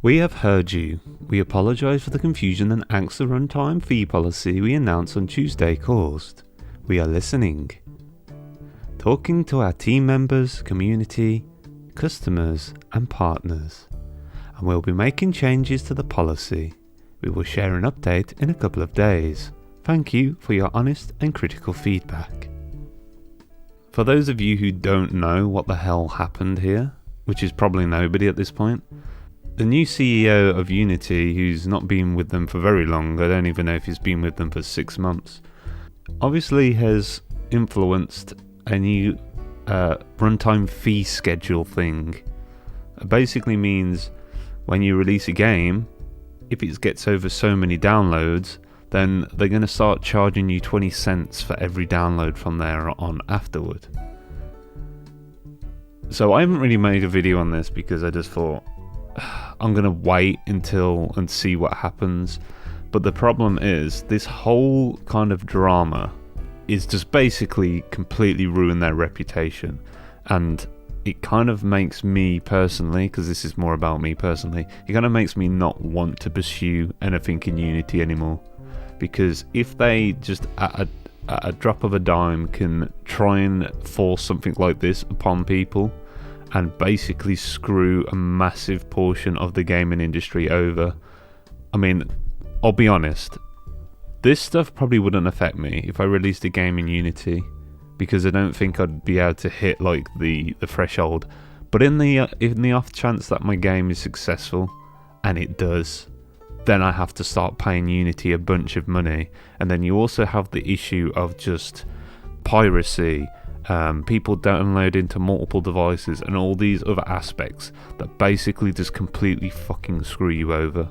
We have heard you. We apologise for the confusion and angst the runtime fee policy we announced on Tuesday caused. We are listening. Talking to our team members, community, customers and partners. And we'll be making changes to the policy. We will share an update in a couple of days. Thank you for your honest and critical feedback. For those of you who don't know what the hell happened here, which is probably nobody at this point, the new CEO of Unity, who's not been with them for very long, I don't even know if he's been with them for 6 months, obviously has influenced a new runtime fee schedule thing. It basically means when you release a game, if it gets over so many downloads, then they're going to start charging you 20 cents for every download from there on afterward. So I haven't really made a video on this because I just thought I'm going to wait until and see what happens. But the problem is this whole kind of drama is just basically completely ruined their reputation. And it kind of makes me personally, because this is more about me personally, it kind of makes me not want to pursue anything in Unity anymore. Because if they just at a drop of a dime can try and force something like this upon people and basically screw a massive portion of the gaming industry over, I mean, I'll be honest, this stuff probably wouldn't affect me if I released a game in Unity, because I don't think I'd be able to hit like the threshold. But in the off chance that my game is successful, and it does, then I have to start paying Unity a bunch of money. And then you also have the issue of just piracy, people download into multiple devices, and all these other aspects that basically just completely fucking screw you over.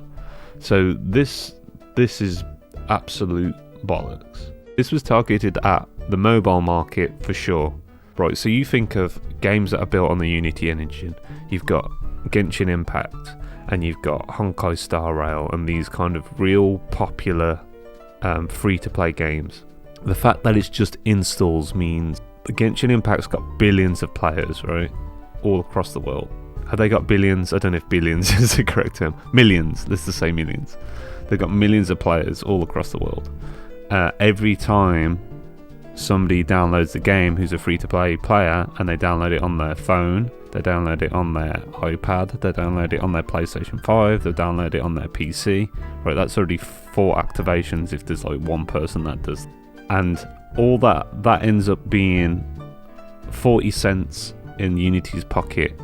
So this is absolute bollocks. This was targeted at the mobile market for sure. Right, so you think of games that are built on the Unity engine. You've got Genshin Impact, and you've got Honkai Star Rail, and these kind of real popular free-to-play games. The fact that it's just installs means the Genshin Impact's got billions of players, right? All across the world. Have they got billions? I don't know if billions is the correct term. Millions, let's just say millions. They've got millions of players all across the world. Every time somebody downloads the game who's a free-to-play player, and they download it on their phone, they download it on their iPad, they download it on their PlayStation 5, they download it on their PC, right? That's already 4 activations if there's like one person that does. And all that ends up being 40 cents in Unity's pocket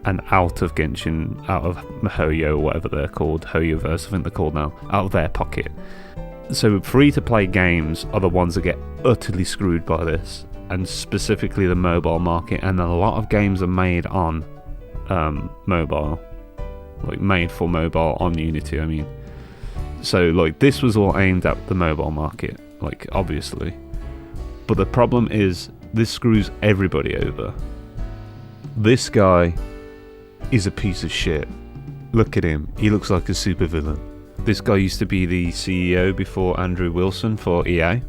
and out of Genshin, out of Hoyo, or whatever they're called, Hoyoverse I think they're called now, out of their pocket. So free-to-play games are the ones that get utterly screwed by this, and specifically the mobile market, and a lot of games are made on mobile, like made for mobile on Unity, I mean. So like this was all aimed at the mobile market, like obviously. But the problem is this screws everybody over. This guy is a piece of shit. Look at him, he looks like a supervillain. This guy used to be the CEO before Andrew Wilson for EA,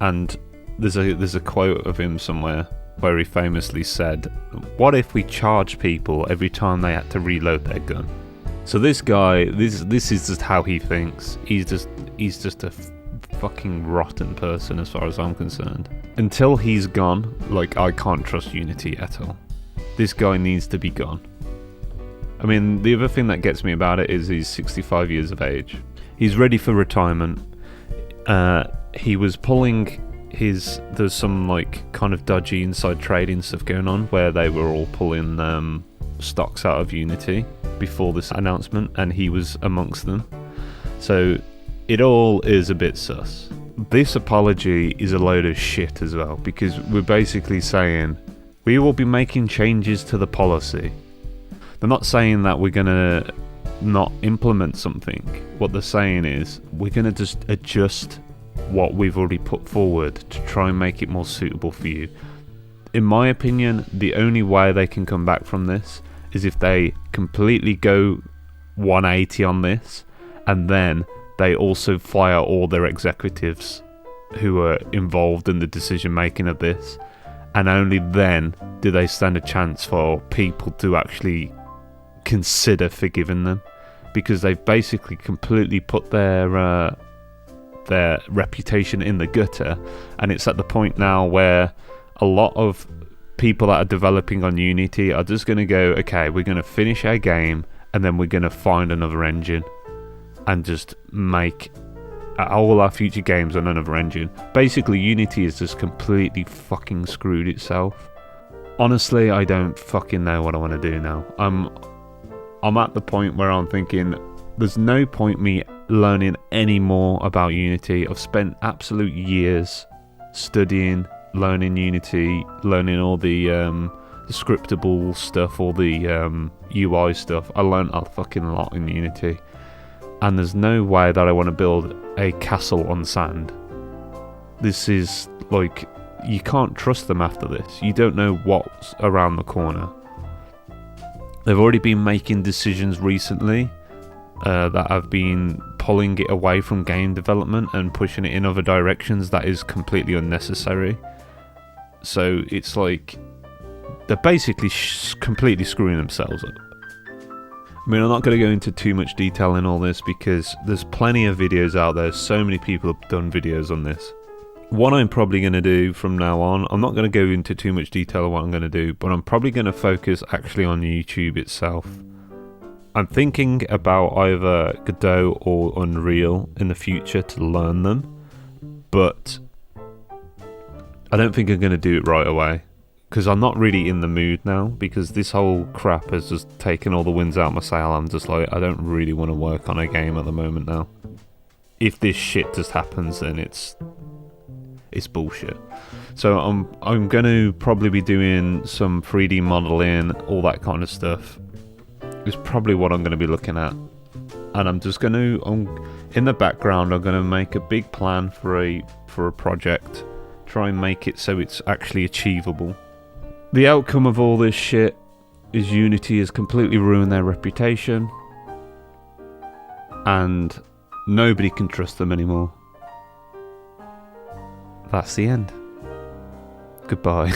and there's a quote of him somewhere where he famously said, "What if we charge people every time they had to reload their gun?" So this guy, this is just how he thinks. He's just a fucking rotten person as far as I'm concerned. Until he's gone, like, I can't trust Unity at all. This guy needs to be gone. I mean, the other thing that gets me about it is he's 65 years of age. He's ready for retirement. He was pulling there's some like kind of dodgy inside trading stuff going on where they were all pulling stocks out of Unity before this announcement, and he was amongst them. So it all is a bit sus. This apology is a load of shit as well, because we're basically saying we will be making changes to the policy. They're not saying that we're gonna not implement something. What they're saying is we're gonna just adjust what we've already put forward to try and make it more suitable for you. In my opinion, the only way they can come back from this is if they completely go 180 on this, and then they also fire all their executives who are involved in the decision making of this, and only then do they stand a chance for people to actually consider forgiving them, because they've basically completely put their reputation in the gutter, and it's at the point now where a lot of people that are developing on Unity are just going to go, okay, we're going to finish our game and then we're going to find another engine and just make all our future games on another engine. Basically, Unity has just completely fucking screwed itself. Honestly, I don't fucking know what I want to do now. I'm at the point where I'm thinking there's no point me learning any more about Unity. I've spent absolute years studying, learning Unity, learning all the scriptable stuff, all the UI stuff. I learned a fucking lot in Unity, and there's no way that I want to build a castle on sand. This is like, you can't trust them after this. You don't know what's around the corner. They've already been making decisions recently that have been pulling it away from game development and pushing it in other directions that is completely unnecessary. So it's like they're basically completely screwing themselves up. I mean, I'm not going to go into too much detail in all this because there's plenty of videos out there. So many people have done videos on this. What I'm probably going to do from now on, I'm not going to go into too much detail of what I'm going to do, but I'm probably going to focus actually on YouTube itself. I'm thinking about either Godot or Unreal in the future to learn them, but I don't think I'm going to do it right away, because I'm not really in the mood now, because this whole crap has just taken all the winds out of my sail. I'm just like, I don't really want to work on a game at the moment now. If this shit just happens, then it's bullshit. So I'm going to probably be doing some 3D modeling, all that kind of stuff. Is probably what I'm going to be looking at. And I'm just going to, in the background, I'm going to make a big plan for a project. Try and make it so it's actually achievable. The outcome of all this shit is Unity has completely ruined their reputation, and nobody can trust them anymore. That's the end. Goodbye.